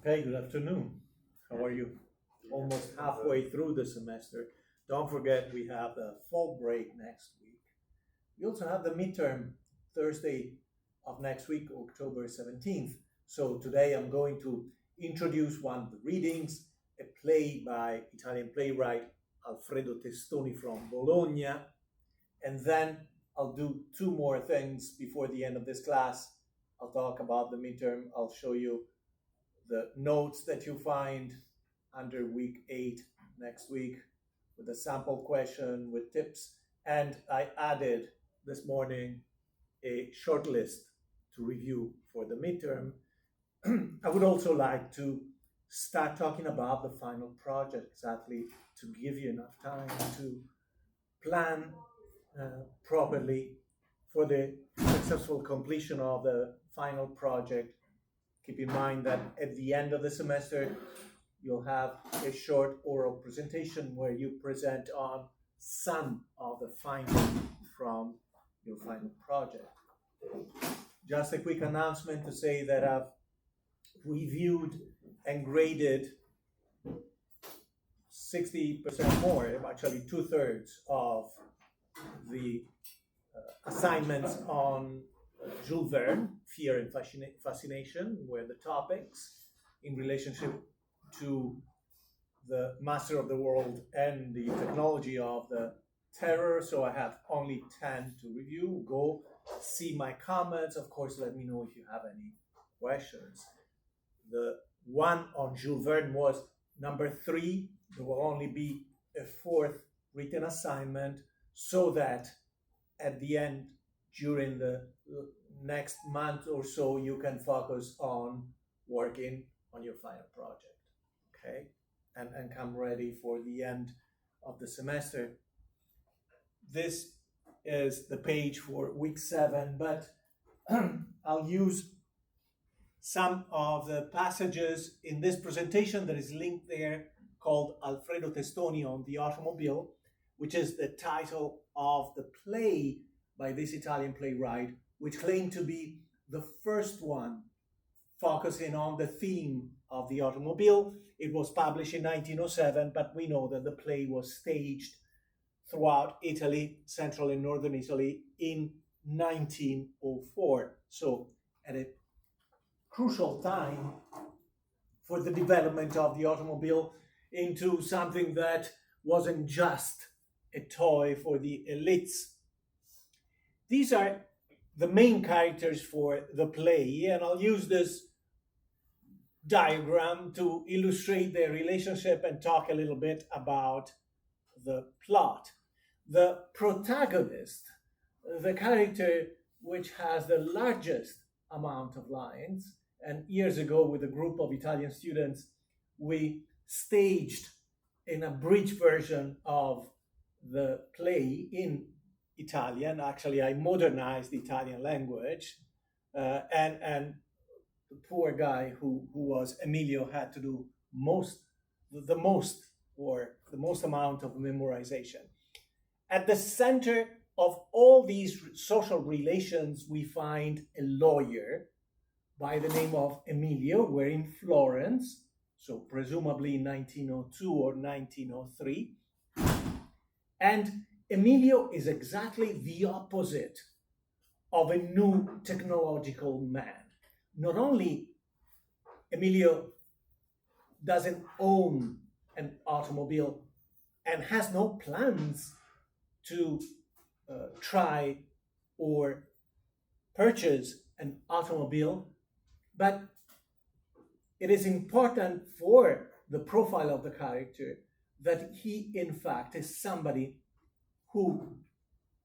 Okay, good afternoon. How are you? Almost halfway through the semester. Don't forget we have the fall break next week. We also have the midterm Thursday of next week, October 17th. So today I'm going to introduce one of the readings, a play by Italian playwright Alfredo Testoni from Bologna. And then I'll do two more things before the end of this class. I'll talk about the midterm. I'll show you the notes that you find under week 8 next week with a sample question with tips. And I added this morning a short list to review for the midterm. I would also like to start talking about the final project, exactly to give you enough time to plan properly for the successful completion of the final project. Keep in mind that at the end of the semester, you'll have a short oral presentation where you present on some of the findings from your final project. Just a quick announcement to say that I've reviewed and graded 60% more, actually 2/3 of the assignments on Jules Verne, Fear and Fascination, were the topics in relationship to the Master of the World and the Technology of the Terror. So I have only 10 to review. Go see my comments. Of course, let me know if you have any questions. The one on Jules Verne was number 3. There will only be a 4th written assignment so that at the end, during the next month or so, you can focus on working on your final project, okay? And come ready for the end of the semester. This is the page for week 7, but I'll use some of the passages in this presentation that is linked there called Alfredo Testoni on the Automobile, which is the title of the play by this Italian playwright, which claimed to be the first one focusing on the theme of the automobile. It was published in 1907, but we know that the play was staged throughout Italy, central and northern Italy, in 1904. So at a crucial time for the development of the automobile into something that wasn't just a toy for the elites. These are the main characters for the play, and I'll use this diagram to illustrate their relationship and talk a little bit about the plot. The protagonist, the character which has the largest amount of lines, and years ago with a group of Italian students, we staged an abridged version of the play in Italian. Actually, I modernized the Italian language, and the poor guy who was Emilio had to do the most amount of memorization. At the center of all these social relations, we find a lawyer by the name of Emilio. We're in Florence, so presumably 1902 or 1903. And Emilio is exactly the opposite of a new technological man. Not only Emilio doesn't own an automobile and has no plans to try or purchase an automobile, but it is important for the profile of the character that he, in fact, is somebody who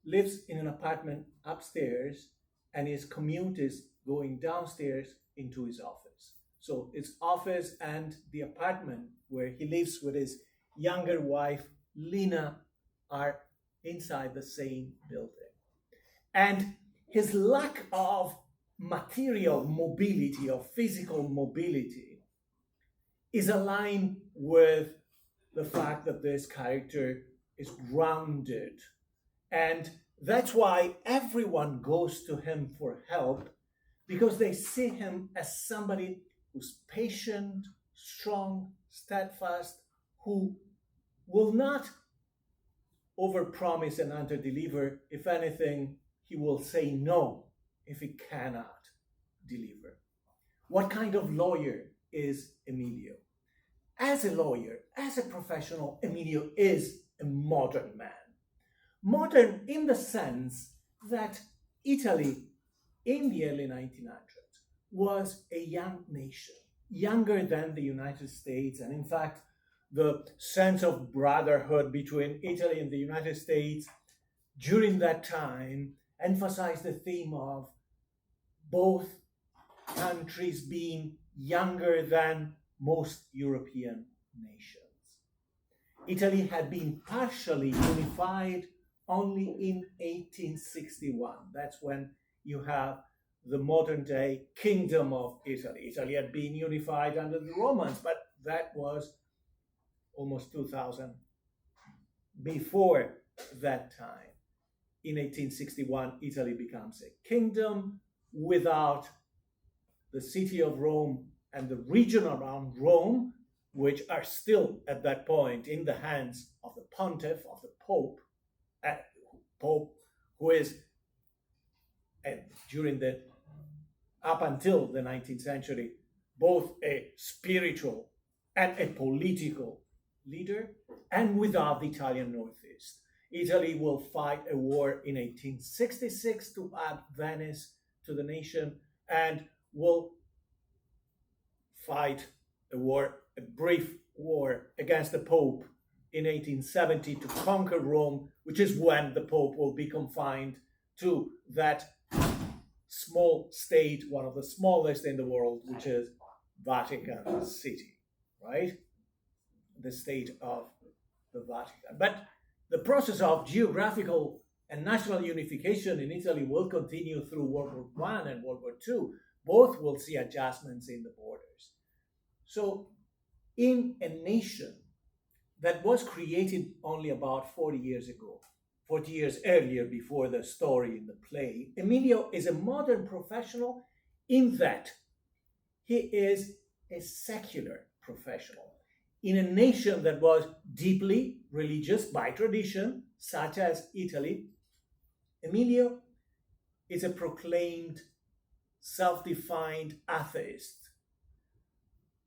lives in an apartment upstairs and his commute is going downstairs into his office. So his office and the apartment where he lives with his younger wife, Lina, are inside the same building. And his lack of material mobility, of physical mobility, is aligned with the fact that this character is grounded. And that's why everyone goes to him for help, because they see him as somebody who's patient, strong, steadfast, who will not overpromise and underdeliver. If anything, he will say no if he cannot deliver. What kind of lawyer is Emilio? As a lawyer, as a professional, Emilio is a modern man. Modern in the sense that Italy in the early 1900s was a young nation, younger than the United States. And in fact, the sense of brotherhood between Italy and the United States during that time emphasized the theme of both countries being younger than most European nations. Italy had been partially unified only in 1861. That's when you have the modern day Kingdom of Italy. Italy had been unified under the Romans, but that was almost 2000 before that time. In 1861, Italy becomes a kingdom without the city of Rome and the region around Rome, which are still at that point in the hands of the pontiff, of the Pope, who is, and during the up until the 19th century, both a spiritual and a political leader, and without the Italian Northeast. Italy will fight a war in 1866 to add Venice to the nation, and will fight a brief war against the Pope in 1870 to conquer Rome, which is when the Pope will be confined to that small state, one of the smallest in the world, which is Vatican City, right? The state of the Vatican. But the process of geographical and national unification in Italy will continue through World War I and World War II. Both will see adjustments in the borders. So in a nation that was created only about 40 years ago, 40 years earlier before the story in the play, Emilio is a modern professional in that he is a secular professional. In a nation that was deeply religious by tradition, such as Italy, Emilio is a proclaimed self-defined atheist,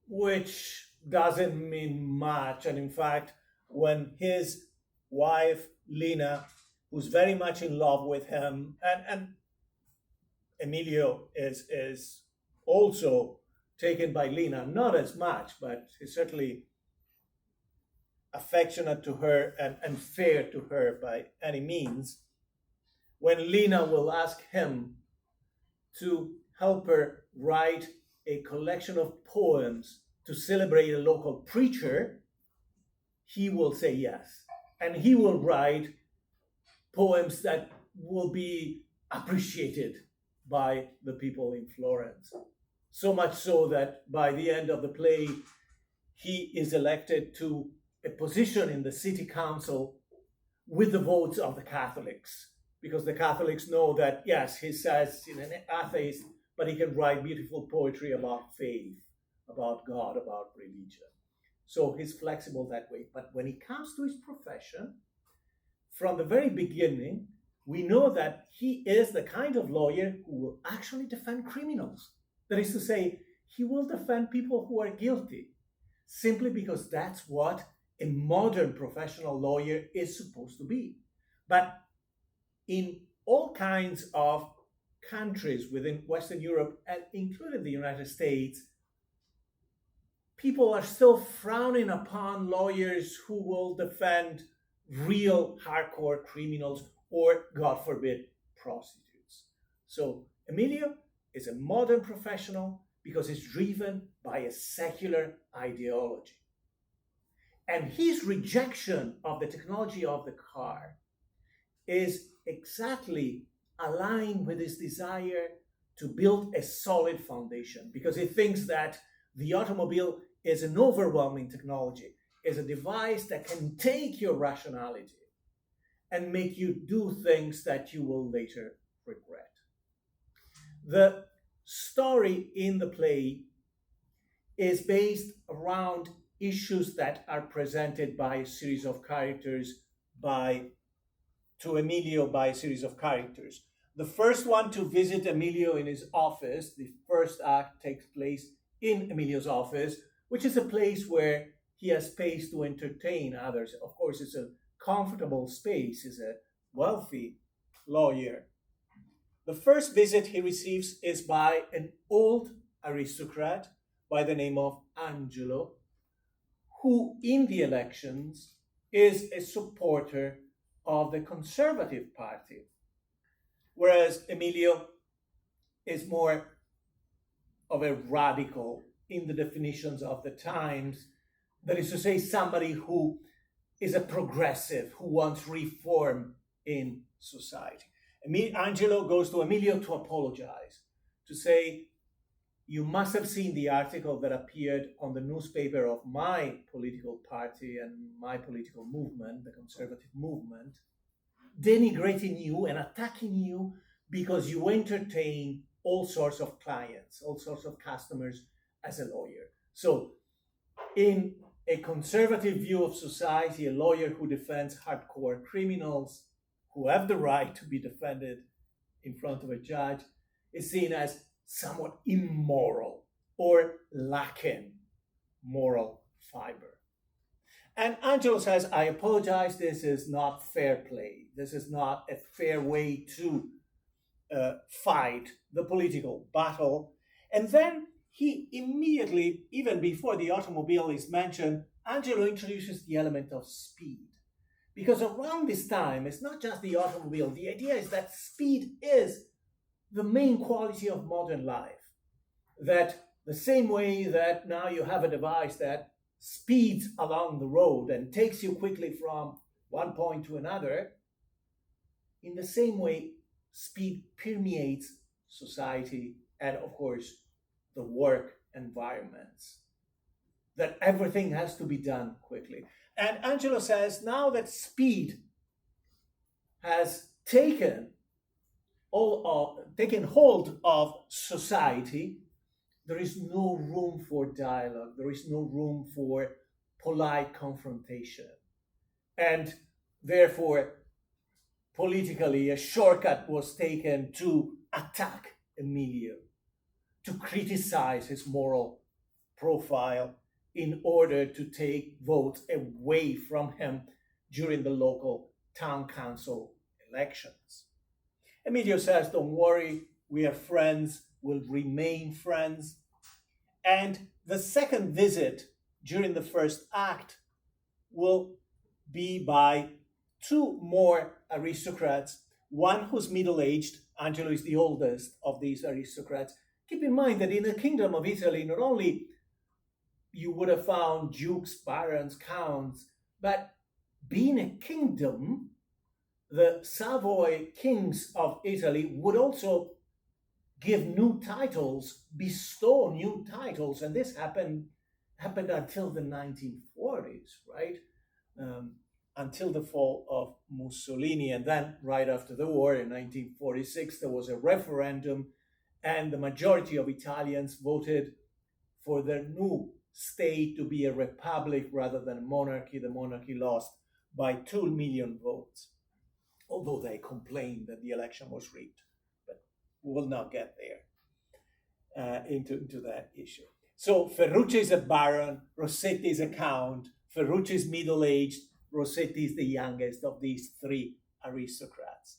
which doesn't mean much. And in fact, when his wife, Lina, who's very much in love with him, and Emilio is also taken by Lina, not as much, but he's certainly affectionate to her and fair to her by any means. When Lina will ask him to help her write a collection of poems to celebrate a local preacher, he will say yes. And he will write poems that will be appreciated by the people in Florence. So much so that by the end of the play, he is elected to a position in the city council with the votes of the Catholics, because the Catholics know that, yes, he says he's an atheist, but he can write beautiful poetry about faith, about God, about religion. So he's flexible that way. But when it comes to his profession, from the very beginning, we know that he is the kind of lawyer who will actually defend criminals. That is to say, he will defend people who are guilty, simply because that's what a modern professional lawyer is supposed to be. But in all kinds of countries within Western Europe, and including the United States, people are still frowning upon lawyers who will defend real hardcore criminals or, God forbid, prostitutes. So Emilio is a modern professional because he's driven by a secular ideology. And his rejection of the technology of the car is exactly aligned with his desire to build a solid foundation, because he thinks that the automobile is an overwhelming technology, is a device that can take your rationality and make you do things that you will later regret. The story in the play is based around issues that are presented by a series of characters by to Emilio by a series of characters. The first one to visit Emilio in his office, the first act takes place in Emilio's office, which is a place where he has space to entertain others. Of course, it's a comfortable space, he's a wealthy lawyer. The first visit he receives is by an old aristocrat by the name of Angelo, who in the elections is a supporter of the Conservative Party, whereas Emilio is more of a radical in the definitions of the times. That is to say, somebody who is a progressive, who wants reform in society. Angelo goes to Emilio to apologize, to say, you must have seen the article that appeared on the newspaper of my political party and my political movement, the conservative movement, denigrating you and attacking you because you entertain all sorts of clients, all sorts of customers as a lawyer. So, in a conservative view of society, a lawyer who defends hardcore criminals who have the right to be defended in front of a judge is seen as somewhat immoral or lacking moral fiber. And Angelo says, I apologize, this is not fair play. This is not a fair way to fight the political battle. And then he immediately, even before the automobile is mentioned, Angelo introduces the element of speed. Because around this time, it's not just the automobile. The idea is that speed is the main quality of modern life. That the same way that now you have a device that speeds along the road and takes you quickly from one point to another, in the same way, speed permeates society and, of course, the work environments. That everything has to be done quickly. And Angelo says, now that speed has taken hold of society, there is no room for dialogue. There is no room for polite confrontation. And therefore, politically, a shortcut was taken to attack Emilio, to criticize his moral profile in order to take votes away from him during the local town council elections. Emilio says, don't worry, we are friends, we'll remain friends. And the second visit during the first act will be by two more aristocrats, one who's middle-aged. Angelo is the oldest of these aristocrats. Keep in mind that in the Kingdom of Italy, not only you would have found dukes, barons, counts, but being a kingdom, the Savoy kings of Italy would also give new titles, bestow new titles, and this happened until the 1940s, right? Until the fall of Mussolini, and then right after the war in 1946, there was a referendum, and the majority of Italians voted for their new state to be a republic rather than a monarchy. The monarchy lost by 2 million votes, although they complained that the election was rigged. But we will not get there into that issue. So Ferruccio is a baron, Rossetti is a count, Ferruccio is middle-aged, Rossetti is the youngest of these three aristocrats.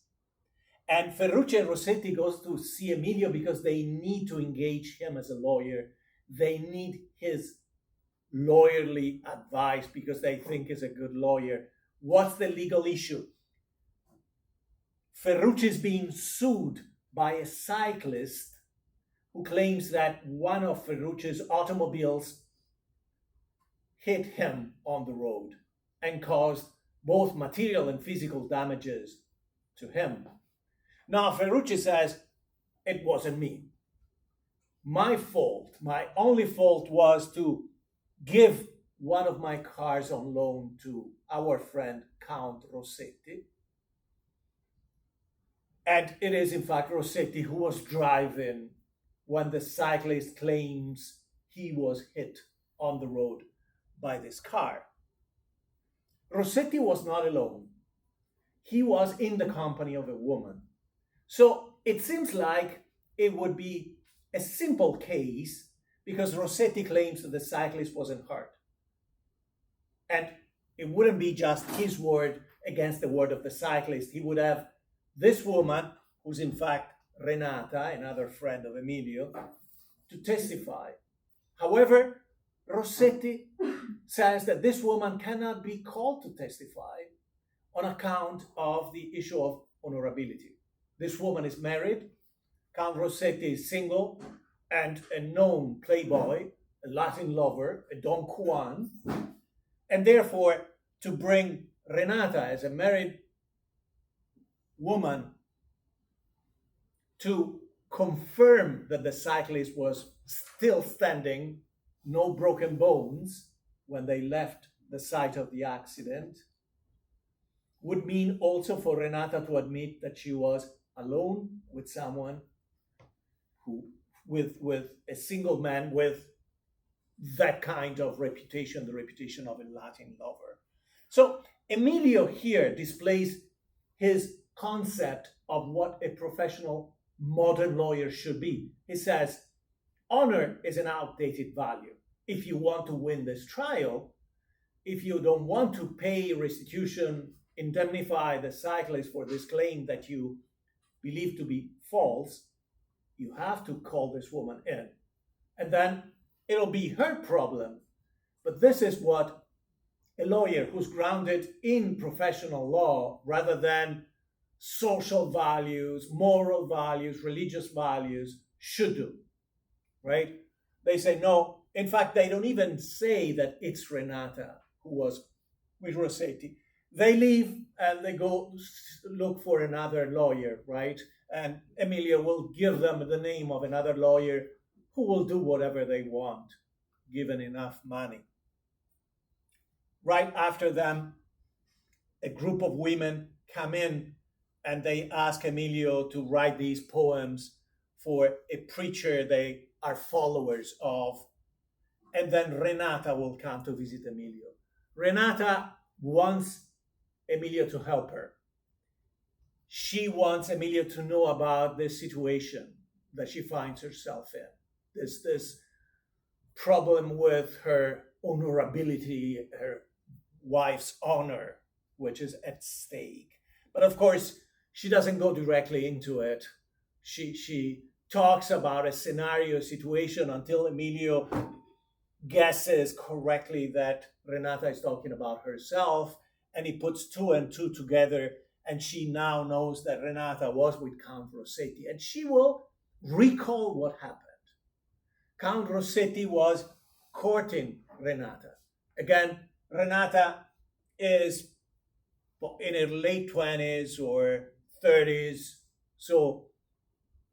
And Ferruccio and Rossetti goes to see Emilio because they need to engage him as a lawyer. They need his lawyerly advice because they think he's a good lawyer. What's the legal issue? Ferruccio is being sued by a cyclist who claims that one of Ferruccio's automobiles hit him on the road and caused both material and physical damages to him. Now, Ferruccio says, it wasn't me. My fault, my only fault was to give one of my cars on loan to our friend Count Rossetti. And it is, in fact, Rossetti who was driving when the cyclist claims he was hit on the road by this car. Rossetti was not alone. He was in the company of a woman. So it seems like it would be a simple case because Rossetti claims that the cyclist wasn't hurt. And it wouldn't be just his word against the word of the cyclist. He would have this woman, who's in fact Renata, another friend of Emilio, to testify. However, Rossetti says that this woman cannot be called to testify on account of the issue of honorability. This woman is married, Count Rossetti is single, and a known playboy, a Latin lover, a Don Juan, and therefore to bring Renata as a married woman to confirm that the cyclist was still standing, no broken bones, when they left the site of the accident, would mean also for Renata to admit that she was alone with someone who, with a single man with that kind of reputation, the reputation of a Latin lover. So Emilio here displays his concept of what a professional modern lawyer should be. He says, honor is an outdated value. If you want to win this trial, if you don't want to pay restitution, indemnify the cyclist for this claim that you believe to be false, you have to call this woman in. And then it'll be her problem. But this is what a lawyer who's grounded in professional law rather than social values, moral values, religious values should do, right? They say no. In fact, they don't even say that it's Renata who was with Rossetti. They leave and they go look for another lawyer, right? And Emilio will give them the name of another lawyer who will do whatever they want, given enough money. Right after them, a group of women come in and they ask Emilio to write these poems for a preacher they are followers of. And then Renata will come to visit Emilio. Renata wants Emilio to help her. She wants Emilio to know about this situation that she finds herself in. This problem with her honorability, her wife's honor, which is at stake. But of course, she doesn't go directly into it. She talks about a scenario, situation until Emilio guesses correctly that Renata is talking about herself, and he puts two and two together, and she now knows that Renata was with Count Rossetti, and she will recall what happened. Count Rossetti was courting Renata. Again, Renata is in her late 20s or 30s, so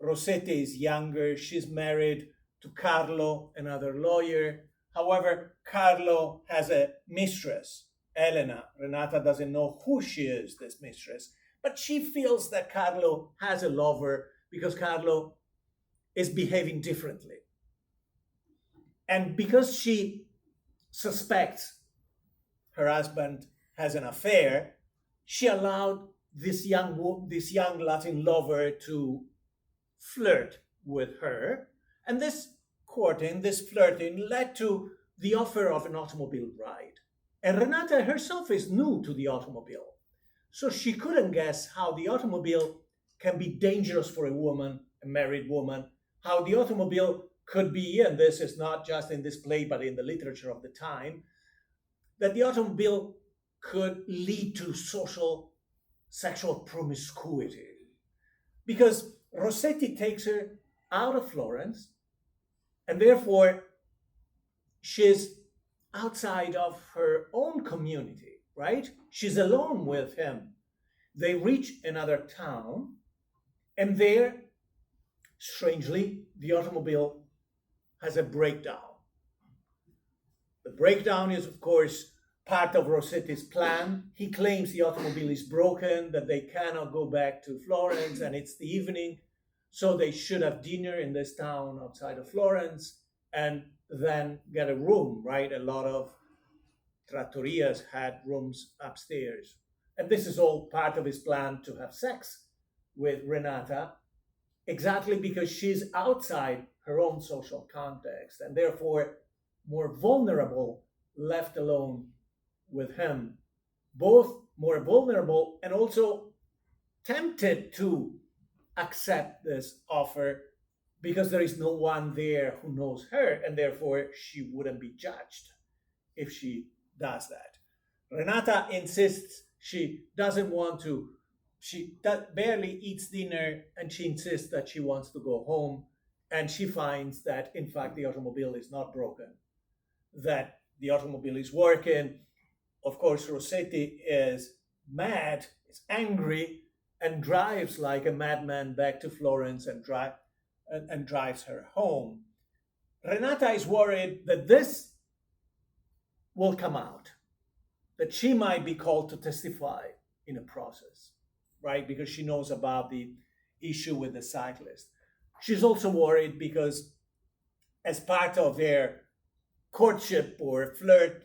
Rossetti is younger. She's married to Carlo, another lawyer. However, Carlo has a mistress, Elena. Renata doesn't know who she is, this mistress, but she feels that Carlo has a lover because Carlo is behaving differently. And because she suspects her husband has an affair, she allowed this young Latin lover to flirt with her. And this courting, this flirting led to the offer of an automobile ride. And Renata herself is new to the automobile. So she couldn't guess how the automobile can be dangerous for a woman, a married woman, how the automobile could be, and this is not just in this play, but in the literature of the time, that the automobile could lead to sexual promiscuity. Because Rossetti takes her out of Florence, and therefore she's outside of her own community, right? She's alone with him. They reach another town, and there, strangely, the automobile has a breakdown. The breakdown is, of course, part of Rossetti's plan. He claims the automobile is broken, that they cannot go back to Florence, and it's the evening, so they should have dinner in this town outside of Florence. And then get a room, right? A lot of trattorias had rooms upstairs. And this is all part of his plan to have sex with Renata, exactly because she's outside her own social context and therefore more vulnerable left alone with him. Both more vulnerable and also tempted to accept this offer because there is no one there who knows her, and therefore she wouldn't be judged if she does that. Renata insists she doesn't want to, she barely eats dinner, and she insists that she wants to go home. And she finds that, in fact, the automobile is not broken, that the automobile is working. Of course, Rossetti is mad, is angry, and drives like a madman back to Florence and drives her home. Renata is worried that this will come out, that she might be called to testify in a process, right? Because she knows about the issue with the cyclist. She's also worried because, as part of their courtship or flirt,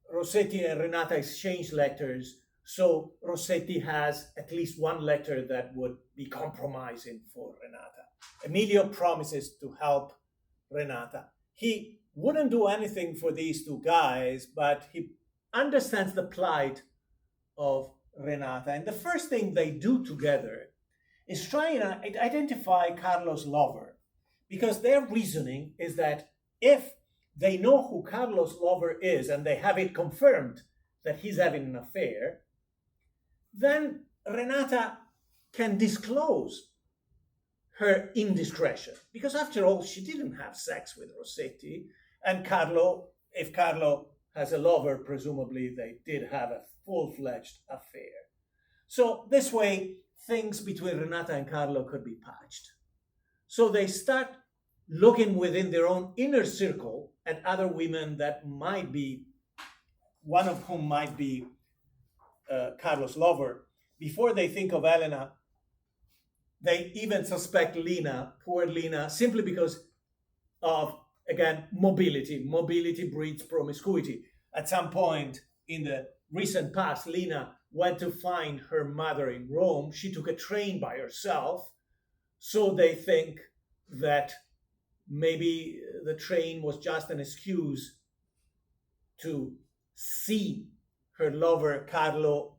Rossetti and Renata exchange letters. So Rossetti has at least one letter that would be compromising for Renata. Emilio promises to help Renata. He wouldn't do anything for these two guys, but he understands the plight of Renata. And the first thing they do together is try and identify Carlo's lover, because their reasoning is that if they know who Carlo's lover is and they have it confirmed that he's having an affair, then Renata can disclose her indiscretion. Because after all, she didn't have sex with Rossetti. And Carlo, if Carlo has a lover, presumably they did have a full-fledged affair. So this way, things between Renata and Carlo could be patched. So they start looking within their own inner circle at other women that might be, one of whom might be Carlo's lover. Before they think of Elena, they even suspect Lina, poor Lina, simply because of, again, mobility. Mobility breeds promiscuity. At some point in the recent past, Lina went to find her mother in Rome. She took a train by herself. So they think that maybe the train was just an excuse to see her lover, Carlo,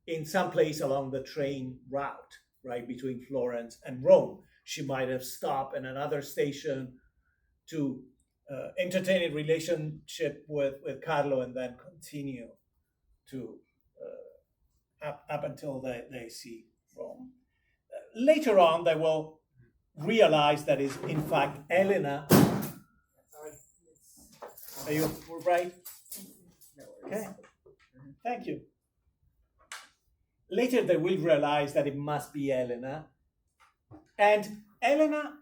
in some place along the train route, right, between Florence and Rome. She might have stopped at another station to entertain a relationship with Carlo and then continue to up until they see Rome. Later on, they will realize that is in fact Elena. Are you right? Okay. Thank you. Later, they will realize that it must be Elena. And Elena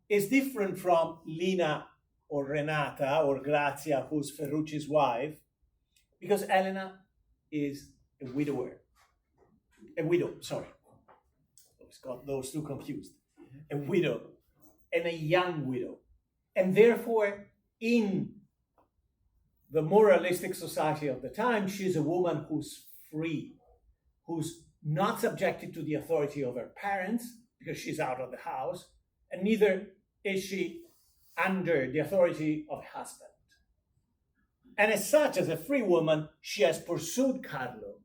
is different from Lina or Renata or Grazia, who's Ferrucci's wife, because Elena is a widower. A widow, sorry. I've got those two confused. A widow, and a young widow. And therefore, in the moralistic society of the time, she's a woman who's free, who's not subjected to the authority of her parents because she's out of the house, and neither is she under the authority of a husband. And as such, as a free woman, she has pursued Carlo,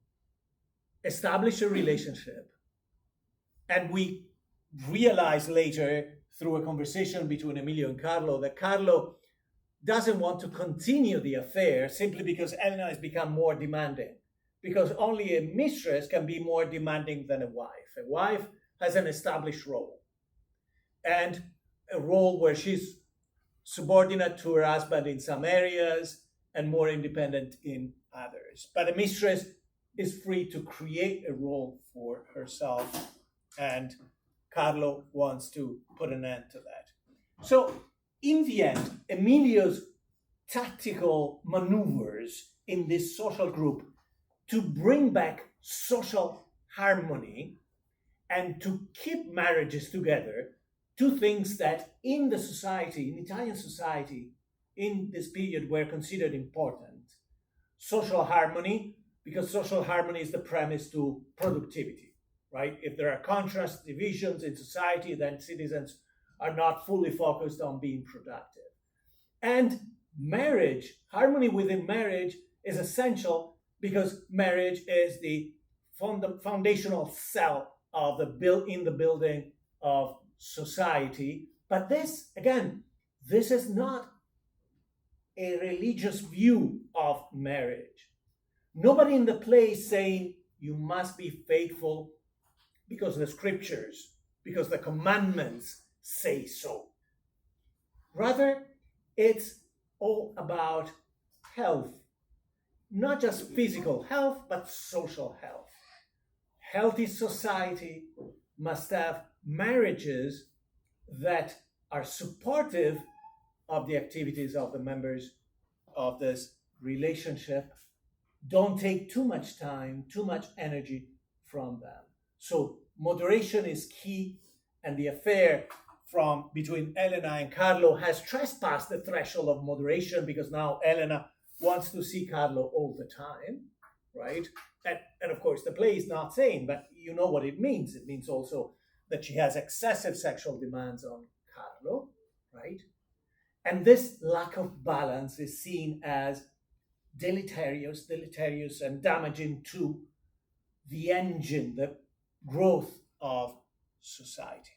established a relationship, and we realize later through a conversation between Emilio and Carlo that Carlo doesn't want to continue the affair simply because Elena has become more demanding, because only a mistress can be more demanding than a wife. A wife has an established role, and a role where she's subordinate to her husband in some areas and more independent in others. But a mistress is free to create a role for herself, and Carlo wants to put an end to that. So in the end, Emilio's tactical maneuvers in this social group to bring back social harmony and to keep marriages together, two things that in the society, in Italian society, in this period were considered important. Social harmony, because social harmony is the premise to productivity, right? If there are contrast divisions in society, then citizens are not fully focused on being productive. And marriage, harmony within marriage is essential because marriage is the foundational cell of the building of society. But this, again, this is not a religious view of marriage. Nobody in the play is saying you must be faithful because the scriptures, because the commandments say so. Rather, it's all about health, not just physical health, but social health. Healthy society must have marriages that are supportive of the activities of the members of this relationship, don't take too much time, too much energy from them. So moderation is key, and the affair between Elena and Carlo has trespassed the threshold of moderation because now Elena wants to see Carlo all the time, right? And of course, the play is not saying, but you know what it means. It means also that she has excessive sexual demands on Carlo, right? And this lack of balance is seen as deleterious and damaging to the engine, the growth of society.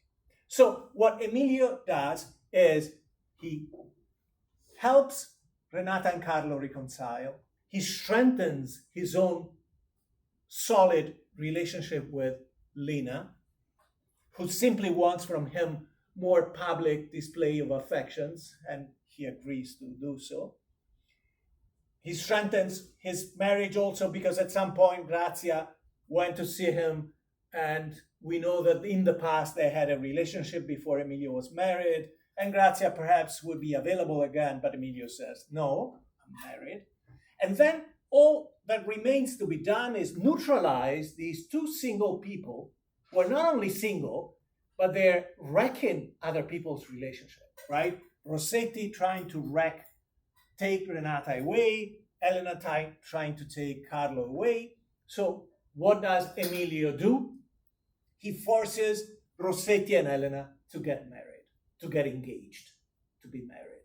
So what Emilio does is he helps Renata and Carlo reconcile. He strengthens his own solid relationship with Lina, who simply wants from him more public display of affections, and he agrees to do so. He strengthens his marriage also because at some point Grazia went to see him, and we know that in the past they had a relationship before Emilio was married, and Grazia perhaps would be available again, but Emilio says, no, I'm married. And then all that remains to be done is neutralize these two single people who are not only single, but they're wrecking other people's relationship, right? Rossetti trying to take Renata away, Elena trying to take Carlo away. So what does Emilio do? He forces Rossetti and Elena to get married, to get engaged, to be married.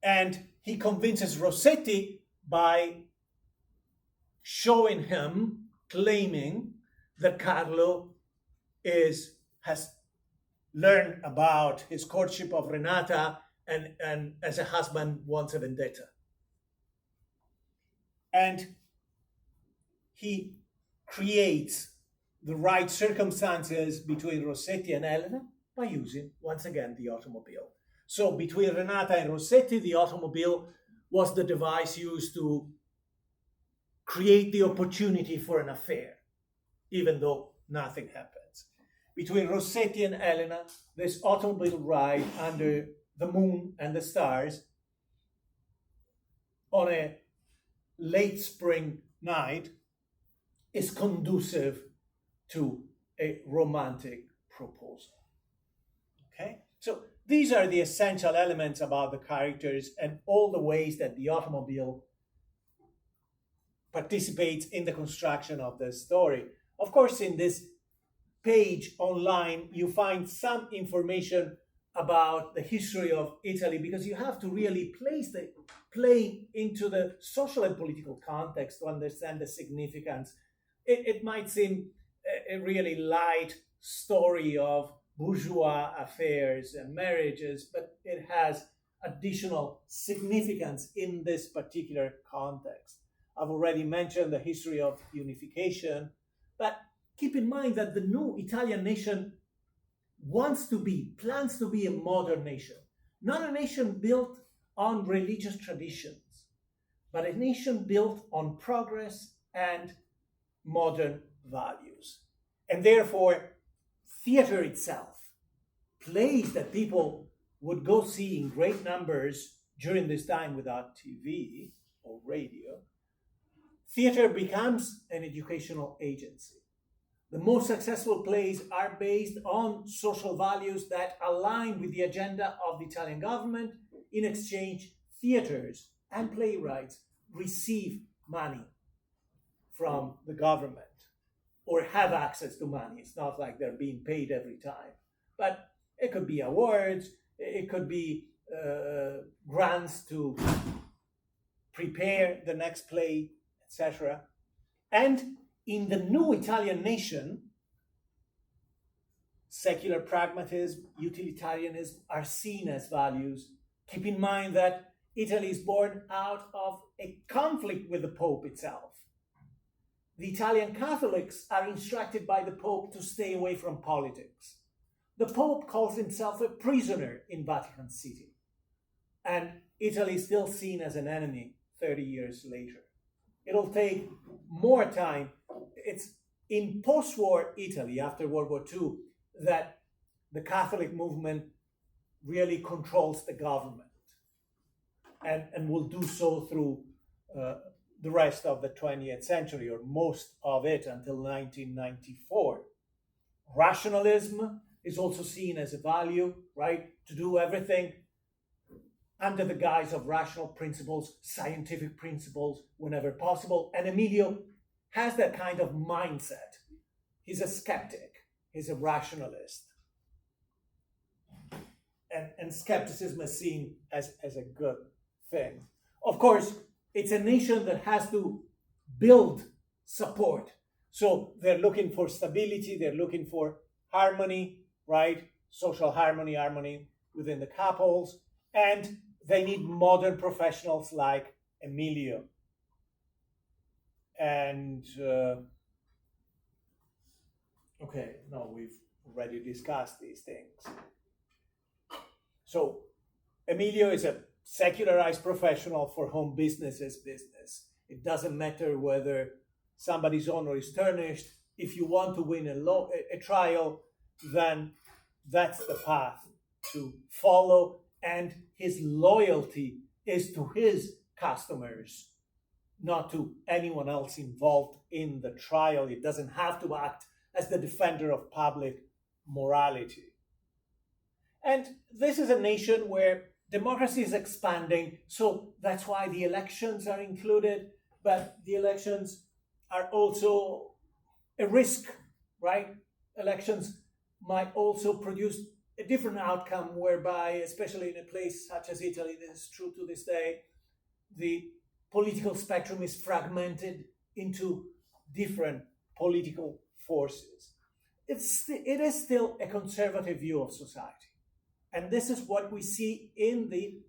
And he convinces Rossetti by showing him, claiming that Carlo has learned about his courtship of Renata and as a husband wants a vendetta. And he creates the right circumstances between Rossetti and Elena by using, once again, the automobile. So between Renata and Rossetti, the automobile was the device used to create the opportunity for an affair, even though nothing happens. Between Rossetti and Elena, this automobile ride under the moon and the stars on a late spring night is conducive to a romantic proposal. Okay? So these are the essential elements about the characters and all the ways that the automobile participates in the construction of the story. Of course, in this page online, you find some information about the history of Italy because you have to really place the play into the social and political context to understand the significance. It might seem a really light story of bourgeois affairs and marriages, but it has additional significance in this particular context. I've already mentioned the history of unification, but keep in mind that the new Italian nation plans to be a modern nation, not a nation built on religious traditions, but a nation built on progress and modern values. And therefore, theater itself, plays that people would go see in great numbers during this time without TV or radio, theater becomes an educational agency. The most successful plays are based on social values that align with the agenda of the Italian government in exchange, theaters and playwrights receive money from the government or have access to money. It's not like they're being paid every time, but it could be awards, it could be grants to prepare the next play, etc. And in the new Italian nation, secular pragmatism, utilitarianism are seen as values. Keep in mind that Italy is born out of a conflict with the Pope itself. The Italian Catholics are instructed by the Pope to stay away from politics. The Pope calls himself a prisoner in Vatican City, and Italy is still seen as an enemy 30 years later. It'll take more time. It's in post-war Italy, after World War II, that the Catholic movement really controls the government and will do so through the rest of the 20th century, or most of it until 1994. Rationalism is also seen as a value, right? To do everything under the guise of rational principles, scientific principles, whenever possible. And Emilio has that kind of mindset. He's a skeptic, he's a rationalist. And skepticism is seen as a good thing. Of course, it's a nation that has to build support. So they're looking for stability, they're looking for harmony, right? Social harmony within the couples. And they need modern professionals like Emilio. And, we've already discussed these things. So Emilio is a secularized professional for whom business is business. It doesn't matter whether somebody's honor is tarnished. If you want to win a trial, then that's the path to follow. And his loyalty is to his customers, not to anyone else involved in the trial. It doesn't have to act as the defender of public morality. And this is a nation where democracy is expanding, so that's why the elections are included, but the elections are also a risk, right? Elections might also produce a different outcome whereby, especially in a place such as Italy, this is true to this day, the political spectrum is fragmented into different political forces. It is still a conservative view of society. And this is what we see in the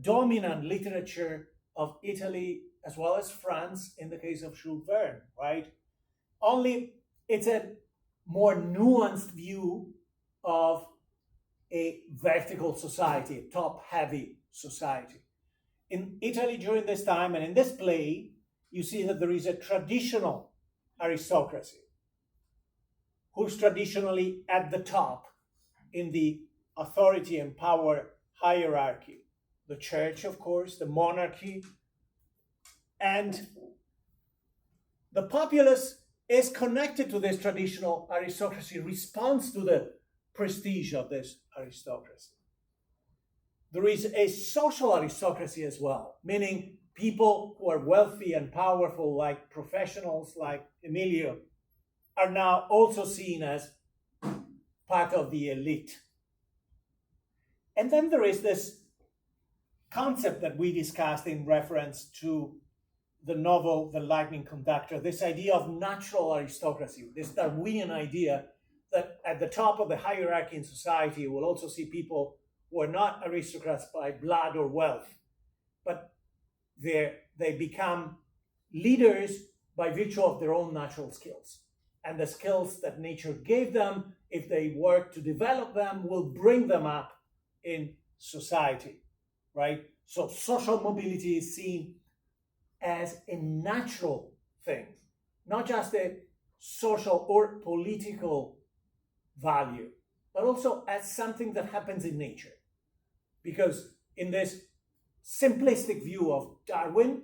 dominant literature of Italy as well as France in the case of Jules Verne, right? Only it's a more nuanced view of a vertical society, a top-heavy society. In Italy during this time, and in this play, you see that there is a traditional aristocracy who's traditionally at the top in the authority and power hierarchy. The church, of course, the monarchy, and the populace is connected to this traditional aristocracy, responds to the prestige of this aristocracy. There is a social aristocracy as well, meaning people who are wealthy and powerful, like professionals like Emilio, are now also seen as part of the elite. And then there is this concept that we discussed in reference to the novel The Lightning Conductor, this idea of natural aristocracy, this Darwinian idea that at the top of the hierarchy in society we'll also see people who are not aristocrats by blood or wealth, but they become leaders by virtue of their own natural skills. And the skills that nature gave them, if they work to develop them, will bring them up in society, right? So social mobility is seen as a natural thing, not just a social or political value, but also as something that happens in nature. Because in this simplistic view of Darwin,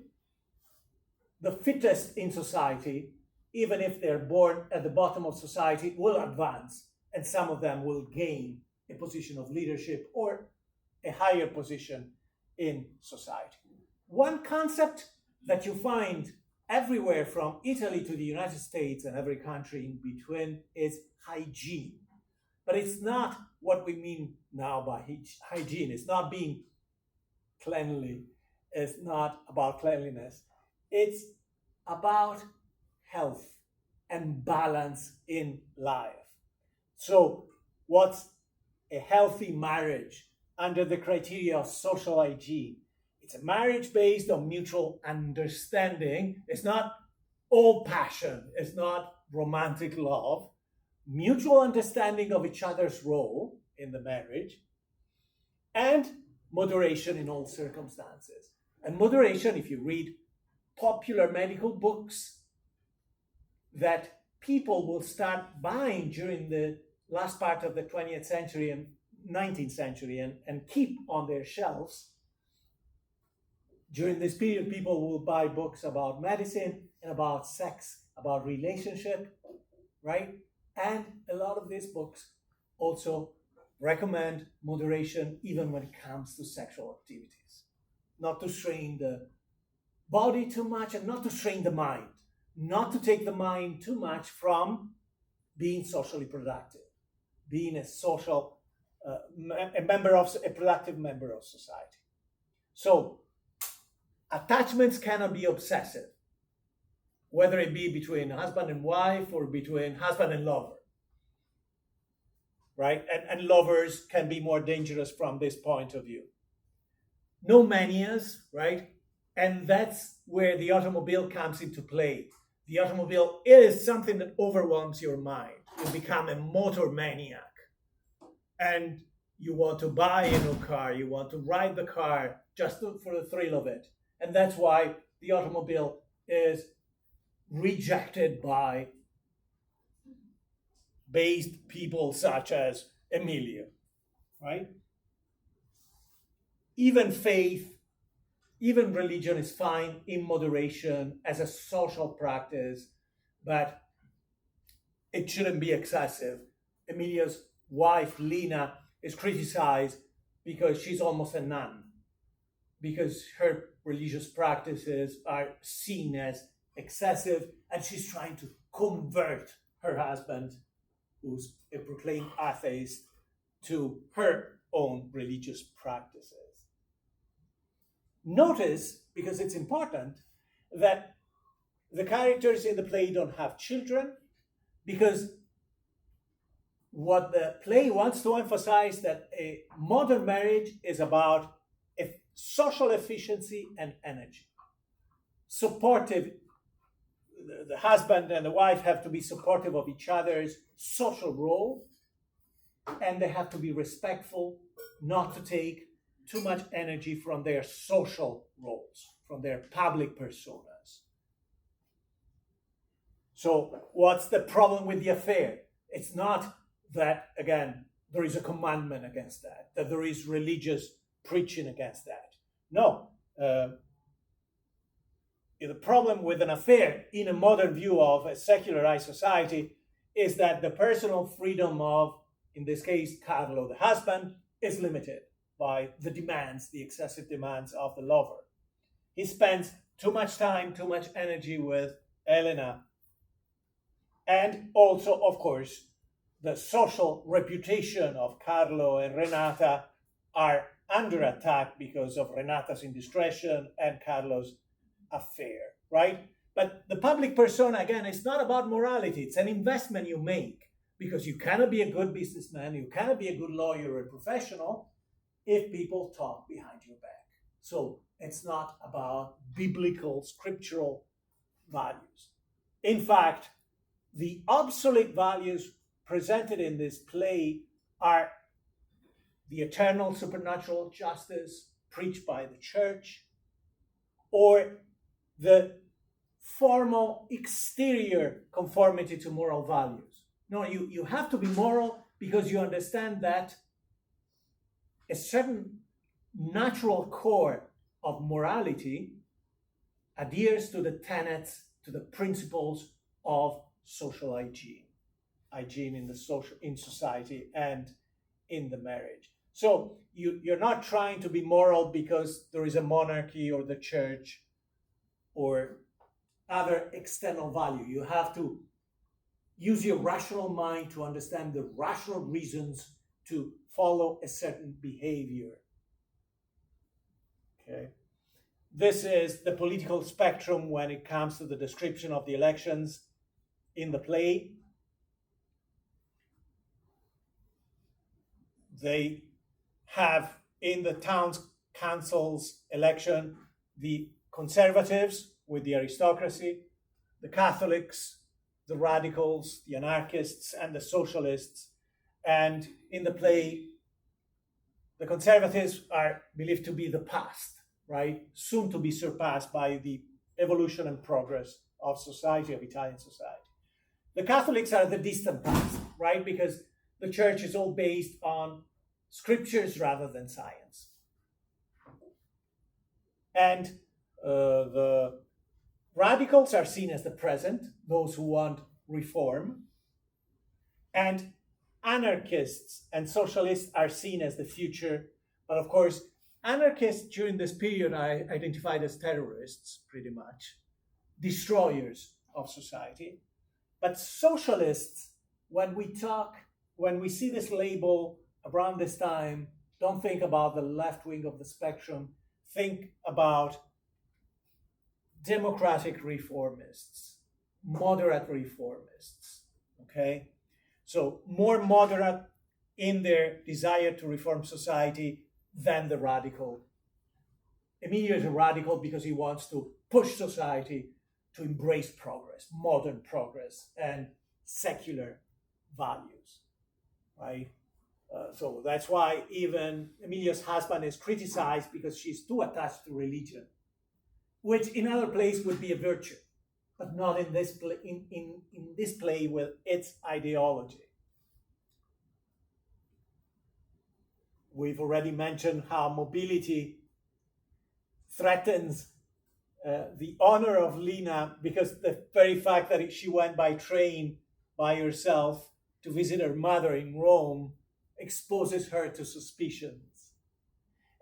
the fittest in society, even if they're born at the bottom of society, will advance, and some of them will gain a position of leadership or a higher position in society. One concept that you find everywhere from Italy to the United States and every country in between is hygiene. But it's not what we mean now by hygiene. It's not being cleanly. It's not about cleanliness. It's about health and balance in life. So, what's a healthy marriage under the criteria of social hygiene? It's a marriage based on mutual understanding. It's not all passion, it's not romantic love. Mutual understanding of each other's role in the marriage, and moderation in all circumstances. And moderation, if you read popular medical books that people will start buying during the last part of the 20th century and 19th century and keep on their shelves, during this period, people will buy books about medicine and about sex, about relationship, right? And a lot of these books also recommend moderation even when it comes to sexual activities. Not to strain the body too much and not to strain the mind. Not to take the mind too much from being socially productive, being a social, a productive member of society. So, attachments cannot be obsessive, whether it be between husband and wife or between husband and lover, right? And lovers can be more dangerous from this point of view. No manias, right? And that's where the automobile comes into play. The automobile is something that overwhelms your mind. You become a motor maniac. And you want to buy a new car, you want to ride the car just for the thrill of it. And that's why the automobile is rejected by based people such as Emilio, right? Even faith, even religion is fine in moderation as a social practice, but it shouldn't be excessive. Emilio's wife, Lina, is criticized because she's almost a nun, because her religious practices are seen as excessive, and she's trying to convert her husband, who's a proclaimed atheist, to her own religious practices. Notice, because it's important, that the characters in the play don't have children, because what the play wants to emphasize that a modern marriage is about social efficiency and energy. Supportive, the husband and the wife have to be supportive of each other's social role, and they have to be respectful, not to take too much energy from their social roles, from their public personas. So what's the problem with the affair? It's not that, again, there is a commandment against that, that there is religious preaching against that. No. The problem with an affair in a modern view of a secularized society is that the personal freedom of, in this case, Carlo, the husband, is limited by the demands, the excessive demands of the lover. He spends too much time, too much energy with Elena. And also, of course, the social reputation of Carlo and Renata are under attack because of Renata's indiscretion and Carlo's affair, right? But the public persona, again, is not about morality. It's an investment you make, because you cannot be a good businessman, you cannot be a good lawyer or professional if people talk behind your back. So it's not about biblical, scriptural values. In fact, the obsolete values presented in this play are the eternal supernatural justice preached by the church, or the formal exterior conformity to moral values. No, you have to be moral because you understand that a certain natural core of morality adheres to the tenets, to the principles of social hygiene in the social, in society and in the marriage. So you're not trying to be moral because there is a monarchy or the church or other external value. You have to use your rational mind to understand the rational reasons to follow a certain behavior. Okay. This is the political spectrum when it comes to the description of the elections in the play. They have in the town's council's election the conservatives with the aristocracy, the Catholics, the radicals, the anarchists, and the socialists. And in the play, the conservatives are believed to be the past, right? Soon to be surpassed by the evolution and progress of society, of Italian society. The Catholics are the distant past, right? Because the church is all based on scriptures rather than science. And the radicals are seen as the present, those who want reform. And anarchists and socialists are seen as the future. But of course, anarchists during this period are identified as terrorists, pretty much, destroyers of society. But socialists, when we see this label around this time, don't think about the left wing of the spectrum, think about democratic reformists, moderate reformists, okay? So more moderate in their desire to reform society than the radical. Emilio is a radical because he wants to push society to embrace progress, modern progress, and secular values, right? So that's why even Emilio's husband is criticized because she's too attached to religion, which in other plays would be a virtue, but not in this play, in this play with its ideology. We've already mentioned how mobility threatens the honor of Lina because the very fact that she went by train by herself to visit her mother in Rome exposes her to suspicions.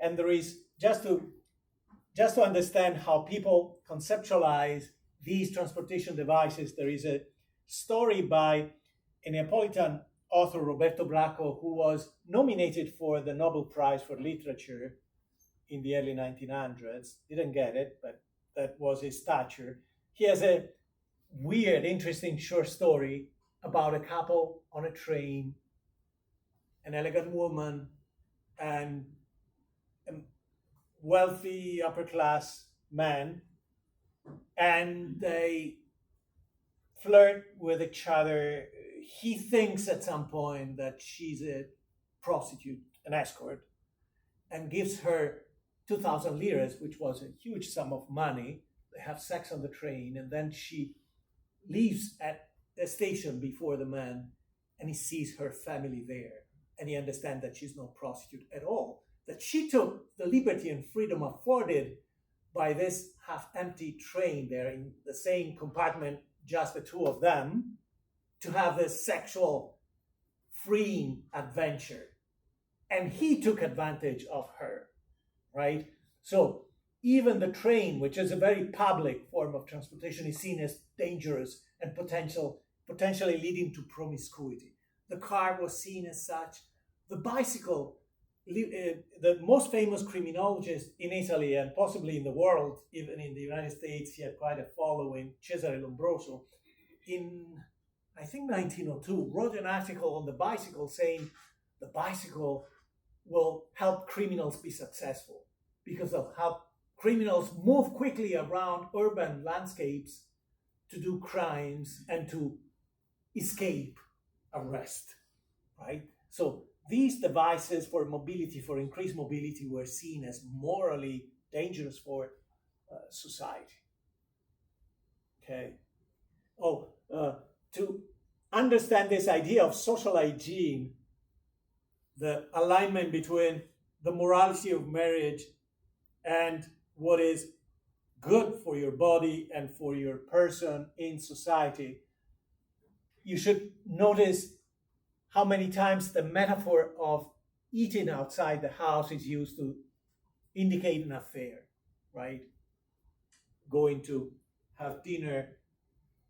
And there is, just to understand how people conceptualize these transportation devices, there is a story by a Neapolitan author, Roberto Bracco, who was nominated for the Nobel Prize for Literature in the early 1900s. Didn't get it, but that was his stature. He has a weird, interesting short story about a couple on a train, an elegant woman, and a wealthy upper class man, and they flirt with each other. He thinks at some point that she's a prostitute, an escort, and gives her 2,000 liras, which was a huge sum of money. They have sex on the train, and then she leaves at the station before the man, and he sees her family there, and he understands that she's no prostitute at all, that she took the liberty and freedom afforded by this half-empty train there in the same compartment, just the two of them, to have this sexual freeing adventure. And he took advantage of her, right? So even the train, which is a very public form of transportation, is seen as dangerous and potentially leading to promiscuity. The car was seen as such. The bicycle, the most famous criminologist in Italy and possibly in the world, even in the United States, he had quite a following, Cesare Lombroso, in, I think, 1902, wrote an article on the bicycle saying the bicycle will help criminals be successful because of how criminals move quickly around urban landscapes to do crimes and to escape arrest, right? So these devices for mobility, for increased mobility, were seen as morally dangerous for society. Okay. To understand this idea of social hygiene, the alignment between the morality of marriage and what is good for your body and for your person in society, you should notice how many times the metaphor of eating outside the house is used to indicate an affair, right? Going to have dinner,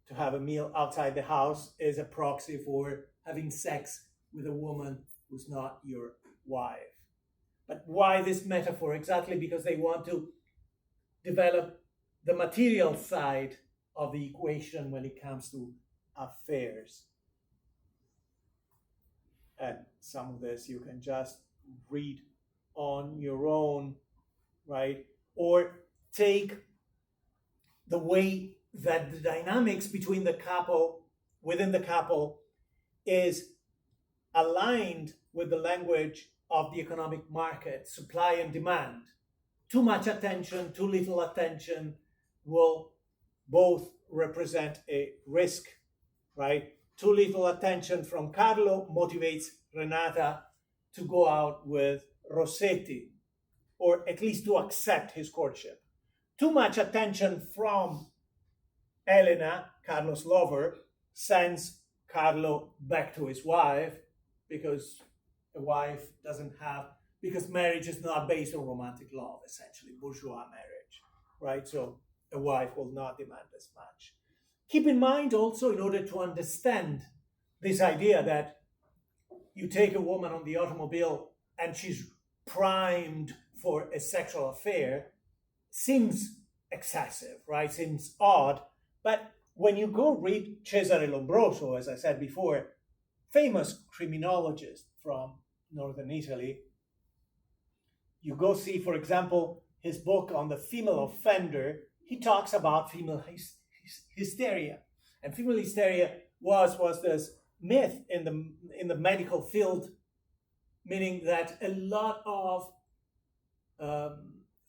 to have a meal outside the house is a proxy for having sex with a woman who's not your wife. But why this metaphor? Exactly because they want to develop the material side of the equation when it comes to affairs. And some of this you can just read on your own, right? Or take the way that the dynamics between the couple, within the couple, is aligned with the language of the economic market, supply and demand. Too much attention, too little attention will both represent a risk, right? Too little attention from Carlo motivates Renata to go out with Rossetti, or at least to accept his courtship. Too much attention from Elena, Carlo's lover, sends Carlo back to his wife because a wife doesn't have, because marriage is not based on romantic love, essentially, bourgeois marriage, right? So a wife will not demand as much. Keep in mind also, in order to understand this idea that you take a woman on the automobile and she's primed for a sexual affair, seems excessive, right? Seems odd. But when you go read Cesare Lombroso, as I said before, famous criminologist from northern Italy, you go see, for example, his book on the female offender. He talks about female hysteria, and female hysteria was this myth in the medical field, meaning that a lot of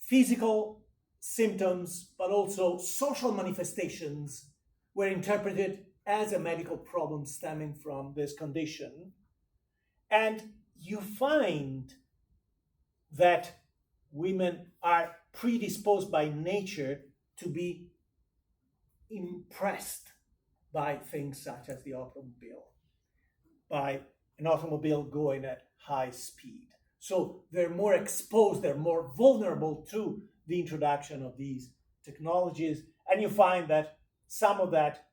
physical symptoms, but also social manifestations, were interpreted as a medical problem stemming from this condition. And you find that women are predisposed by nature to be impressed by things such as the automobile, by an automobile going at high speed. So they're more exposed, they're more vulnerable to the introduction of these technologies. And you find that some of that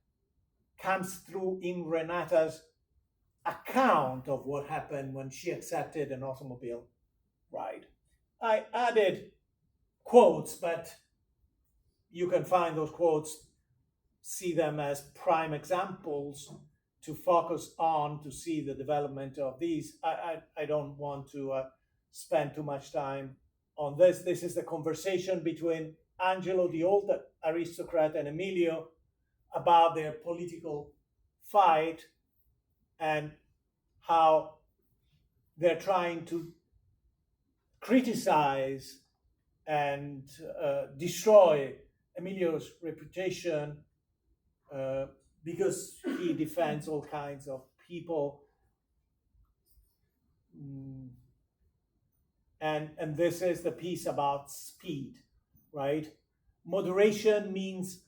comes through in Renata's account of what happened when she accepted an automobile ride. I added quotes, but you can find those quotes, see them as prime examples to focus on, to see the development of these. I don't want to spend too much time on this. This is the conversation between Angelo, the old aristocrat, and Emilio about their political fight and how they're trying to criticize and destroy Emilio's reputation because he defends all kinds of people. And this is the piece about speed, right? Moderation means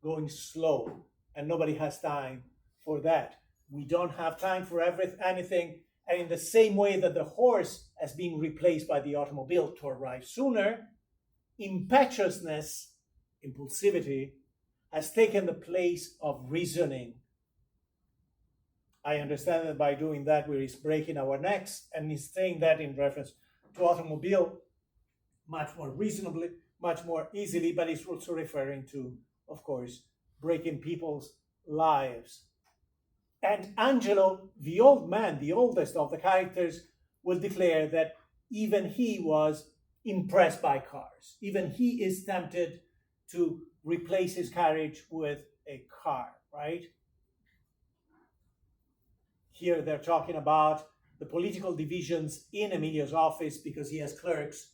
going slow, and nobody has time for that. We don't have time for anything. And in the same way that the horse has been replaced by the automobile to arrive sooner, impetuousness, impulsivity, has taken the place of reasoning. I understand that by doing that, we're breaking our necks, and he's saying that in reference to automobile much more reasonably, much more easily, but he's also referring to, of course, breaking people's lives. And Angelo, the old man, the oldest of the characters, will declare that even he was impressed by cars. Even he is tempted to replace his carriage with a car, right? Here they're talking about the political divisions in Emilio's office because he has clerks,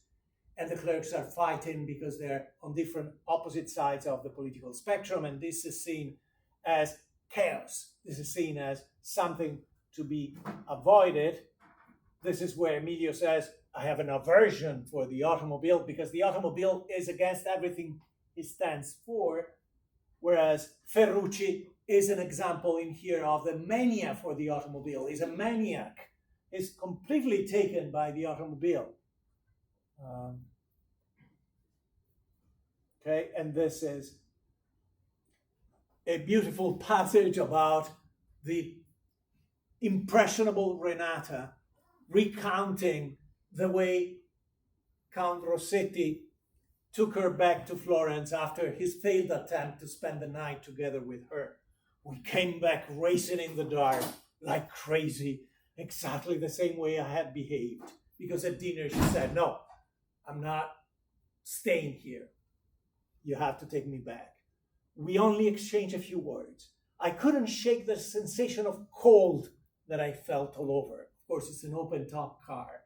and the clerks are fighting because they're on different opposite sides of the political spectrum, and this is seen as chaos. This is seen as something to be avoided. This is where Emilio says, I have an aversion for the automobile because the automobile is against everything he stands for, whereas Ferrucci is an example in here of the mania for the automobile. He's a maniac is completely taken by the automobile. Okay, and this is a beautiful passage about the impressionable Renata recounting the way Count Rossetti took her back to Florence after his failed attempt to spend the night together with her. We came back racing in the dark like crazy, exactly the same way I had behaved. Because at dinner she said, "No, I'm not staying here. You have to take me back." We only exchanged a few words. I couldn't shake the sensation of cold that I felt all over. Of course, it's an open-top car.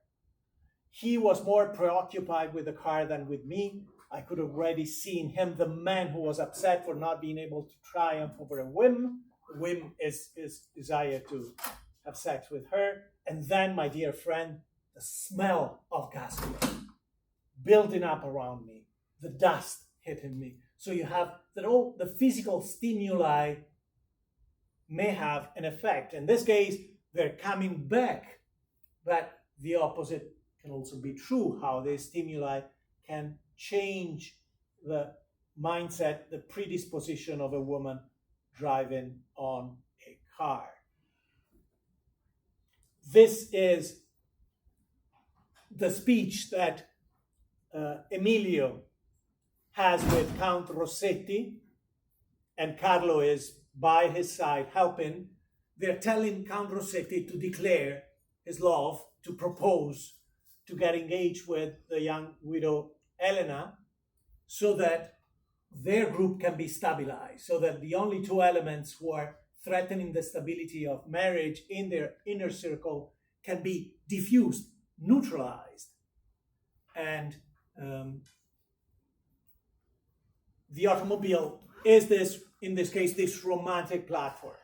He was more preoccupied with the car than with me. I could already see him, the man who was upset for not being able to triumph over a whim. A whim is desire to have sex with her. And then, my dear friend, the smell of gasoline building up around me, the dust hitting me. So you have that all the physical stimuli may have an effect. In this case, they're coming back, but the opposite can also be true, how the stimuli can change the mindset, the predisposition of a woman driving on a car. This is the speech that Emilio has with Count Rossetti, and Carlo is by his side helping. They're telling Count Rossetti to declare his love, to propose, to get engaged with the young widow Elena, so that their group can be stabilized, so that the only two elements who are threatening the stability of marriage in their inner circle can be diffused, neutralized. And the automobile is this, in this case, this romantic platform.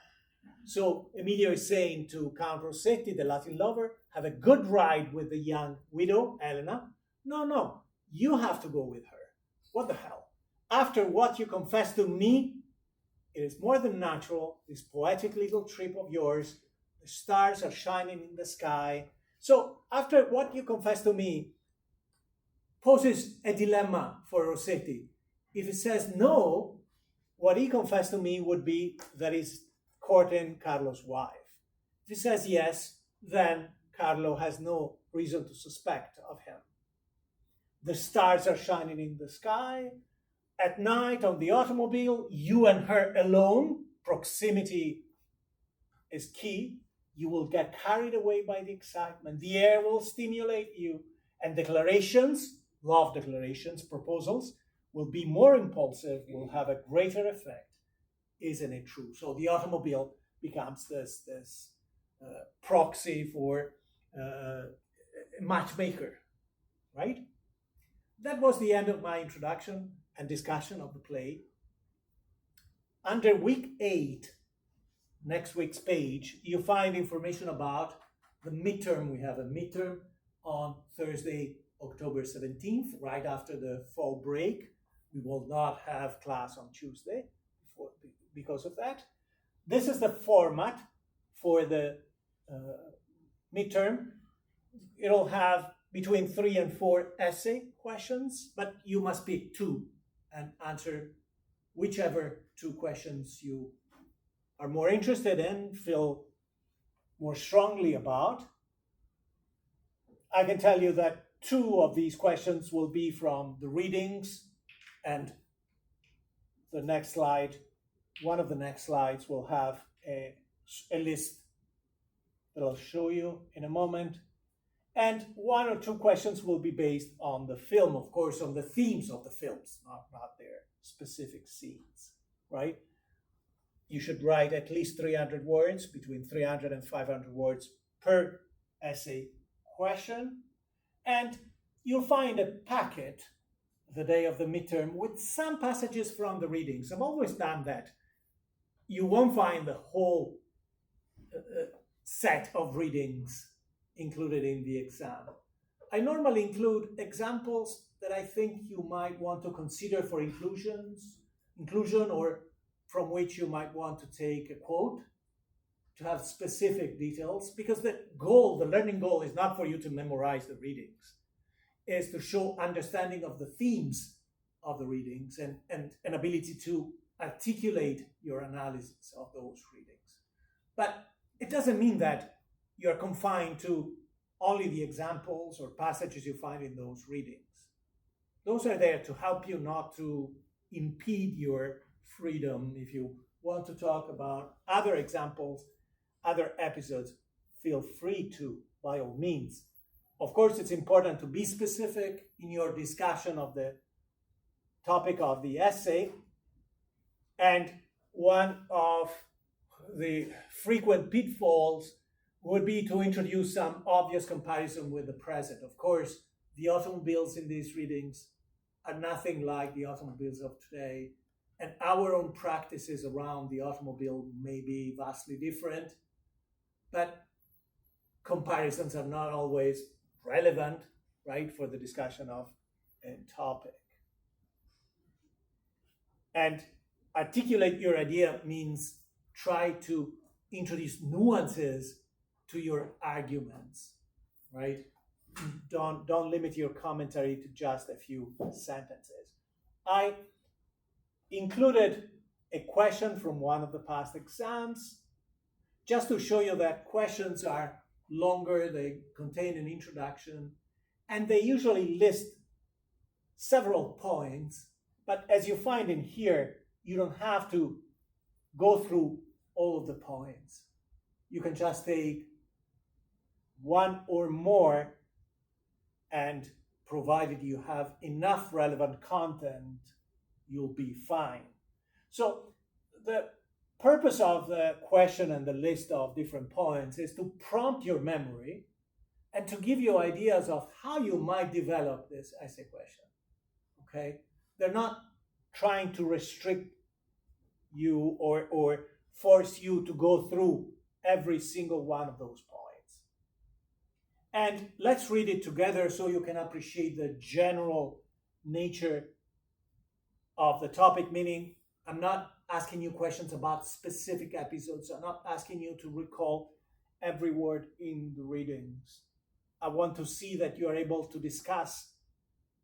So Emilio is saying to Count Rossetti, the Latin lover, have a good ride with the young widow, Elena. No, you have to go with her. What the hell? After what you confessed to me, it is more than natural, this poetic little trip of yours. The stars are shining in the sky. So after what you confessed to me poses a dilemma for Rossetti. If he says no, what he confessed to me would be that he's courting Carlo's wife. If he says yes, then Carlo has no reason to suspect of him. The stars are shining in the sky. At night on the automobile, you and her alone. Proximity is key. You will get carried away by the excitement. The air will stimulate you. And declarations, love declarations, proposals, will be more impulsive, will have a greater effect. Isn't it true? So the automobile becomes this proxy for a matchmaker, right? That was the end of my introduction and discussion of the play. Under week 8, next week's page, you find information about the midterm. We have a midterm on Thursday, October 17th, right after the fall break. We will not have class on Tuesday because of that. This is the format for the midterm. It'll have between 3 and 4 essay questions, but you must pick 2 and answer whichever 2 questions you are more interested in, feel more strongly about. I can tell you that 2 of these questions will be from the readings, and the next slide, one of the next slides will have a list that I'll show you in a moment. And 1 or 2 questions will be based on the film, of course, on the themes of the films, not their specific scenes, right? You should write at least 300 words, between 300 and 500 words per essay question. And you'll find a packet the day of the midterm with some passages from the readings. I've always done that. You won't find the whole set of readings included in the exam. I normally include examples that I think you might want to consider for inclusion, or from which you might want to take a quote. to have specific details, because the goal, the learning goal, is not for you to memorize the readings. Is to show understanding of the themes of the readings and an ability to articulate your analysis of those readings. But it doesn't mean that you're confined to only the examples or passages you find in those readings. Those are there to help you not to impede your freedom. If you want to talk about other examples, other episodes, feel free to, by all means. Of course, it's important to be specific in your discussion of the topic of the essay. And one of the frequent pitfalls would be to introduce some obvious comparison with the present. Of course, the automobiles in these readings are nothing like the automobiles of today, and our own practices around the automobile may be vastly different, but comparisons are not always relevant, right, for the discussion of a topic. And articulate your idea means try to introduce nuances to your arguments, right? Don't limit your commentary to just a few sentences. I included a question from one of the past exams just to show you that questions are longer, they contain an introduction, and they usually list several points. But as you find in here, you don't have to go through all of the points. You can just take one or more, and provided you have enough relevant content, you'll be fine. So the purpose of the question and the list of different points is to prompt your memory and to give you ideas of how you might develop this essay question. Okay? They're not trying to restrict you or force you to go through every single one of those points. And let's read it together so you can appreciate the general nature of the topic, meaning I'm not asking you questions about specific episodes. I'm not asking you to recall every word in the readings. I want to see that you are able to discuss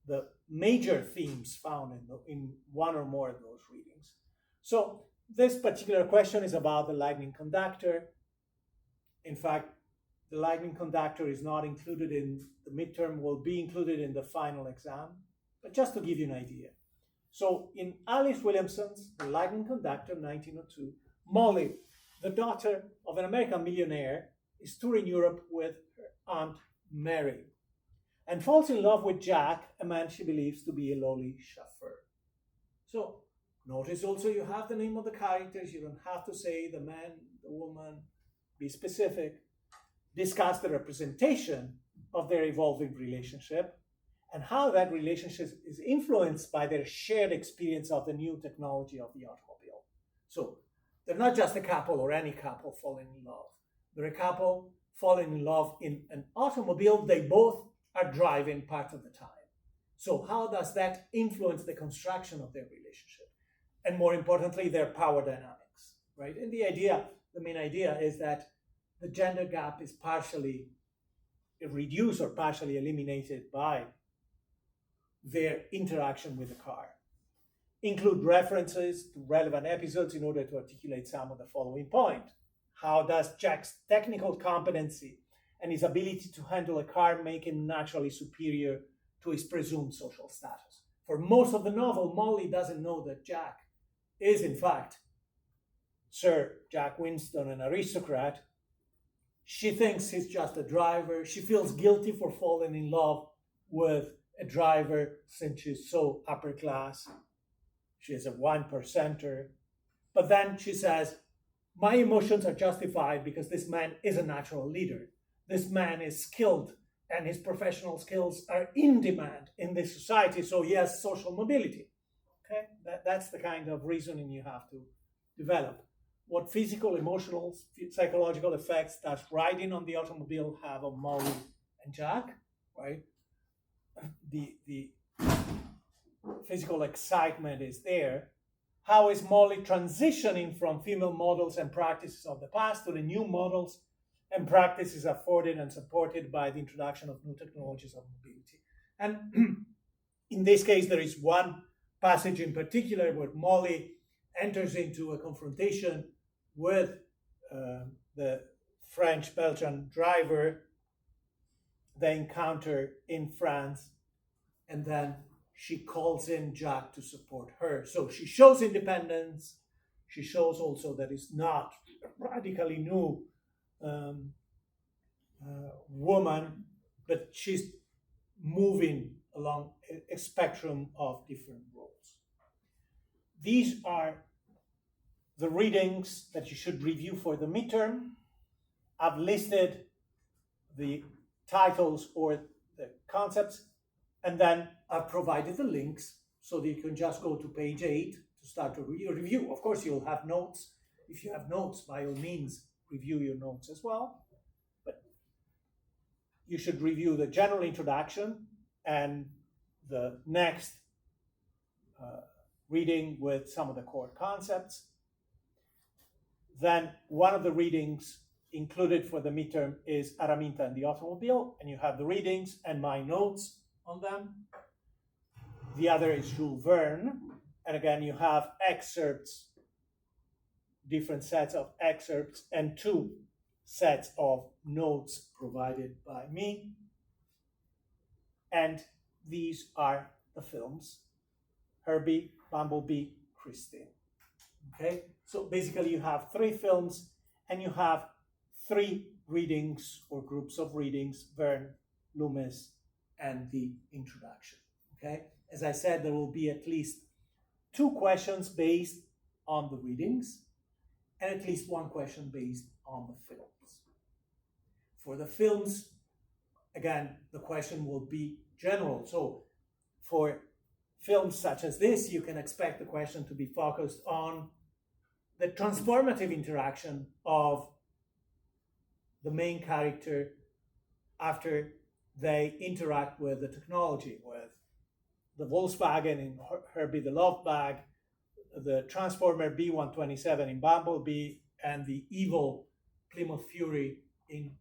the major themes found in one or more of those readings. So this particular question is about the lightning conductor. In fact, the lightning conductor is not included in the midterm, will be included in the final exam, but just to give you an idea. So in Alice Williamson's The Lightning Conductor, 1902, Molly, the daughter of an American millionaire, is touring Europe with her Aunt Mary and falls in love with Jack, a man she believes to be a lowly chauffeur. So notice also you have the name of the characters. You don't have to say the man, the woman, be specific. Discuss the representation of their evolving relationship and how that relationship is influenced by their shared experience of the new technology of the automobile. So they're not just a couple or any couple falling in love. They're a couple falling in love in an automobile they both are driving part of the time. So how does that influence the construction of their relationship? And more importantly, their power dynamics, right? And the main idea is that the gender gap is partially reduced or partially eliminated by their interaction with the car. Include references to relevant episodes in order to articulate some of the following point. How does Jack's technical competency and his ability to handle a car make him naturally superior to his presumed social status? For most of the novel, Molly doesn't know that Jack is, in fact, Sir Jack Winston, an aristocrat. She thinks he's just a driver. She feels guilty for falling in love with a driver since she's so upper class. She is a 1%er. But then she says, my emotions are justified because this man is a natural leader. This man is skilled and his professional skills are in demand in this society. So he has social mobility. Okay, that's the kind of reasoning you have to develop. What physical, emotional, psychological effects does riding on the automobile have on Molly and Jack, right? The physical excitement is there. how is Molly transitioning from female models and practices of the past to the new models and practices afforded and supported by the introduction of new technologies of mobility. And in this case, there is one passage in particular where Molly enters into a confrontation with the French-Belgian driver they encounter in France, and then she calls in Jack to support her. So she shows independence. She shows also that it's not a radically new woman, but she's moving along a spectrum of different roles. These are the readings that you should review for the midterm. I've listed the titles or the concepts, and then I've provided the links so that you can just go to page 8 to start a review. Of course, you'll have notes. If you have notes, by all means, review your notes as well. But you should review the general introduction and the next reading with some of the core concepts. Then one of the readings included for the midterm is Araminta and the Automobile, and you have the readings and my notes on them. The other is Jules Verne, and again you have excerpts, different sets of excerpts, and 2 sets of notes provided by me. And these are the films: Herbie, Bumblebee, Christine. Okay, so basically you have 3 films and you have 3 readings or groups of readings: Verne, Loomis, and the introduction. Okay, as I said, there will be at least 2 questions based on the readings and at least 1 question based on the films. For the films, again, the question will be general. So for films such as this, you can expect the question to be focused on the transformative interaction of the main character after they interact with the technology, with the Volkswagen in Herbie the Love Bag, the Transformer B-127 in Bumblebee, and the evil Plymouth Fury in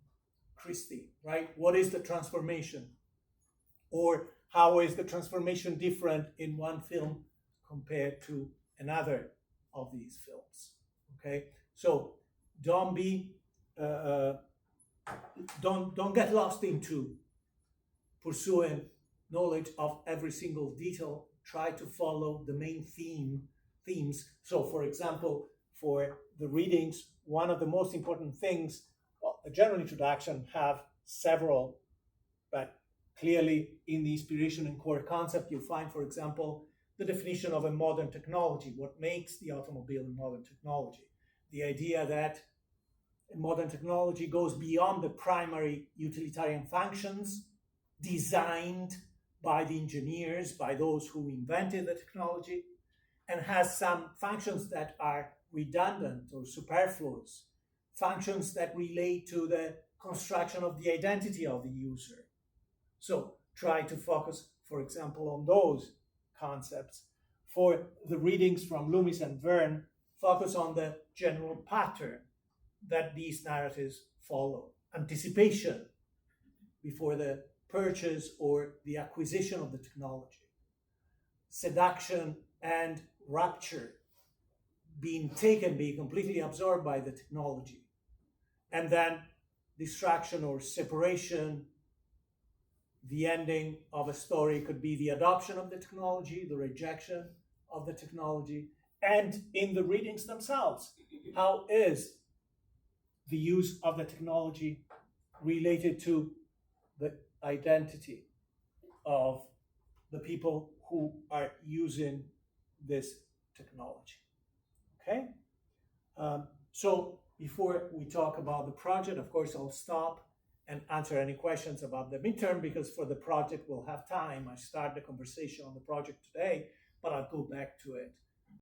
Christie, right? What is the transformation? Or how is the transformation different in one film compared to another of these films? Okay, so don't get lost into pursuing knowledge of every single detail. Try to follow the main themes. So, for example, for the readings, one of the most important things, well, the general introduction have several, but clearly in the inspiration and core concept, you find, for example, the definition of a modern technology, what makes the automobile a modern technology. The idea that modern technology goes beyond the primary utilitarian functions designed by the engineers, by those who invented the technology, and has some functions that are redundant or superfluous, functions that relate to the construction of the identity of the user. So try to focus, for example, on those concepts. For the readings from Loomis and Verne, focus on the general pattern that these narratives follow. Anticipation before the purchase or the acquisition of the technology. Seduction and rapture, being completely absorbed by the technology. And then distraction or separation. The ending of a story could be the adoption of the technology, the rejection of the technology, and in the readings themselves, how is the use of the technology related to the identity of the people who are using this technology. Okay? So before we talk about the project, of course, I'll stop and answer any questions about the midterm, because for the project we'll have time. I start the conversation on the project today, but I'll go back to it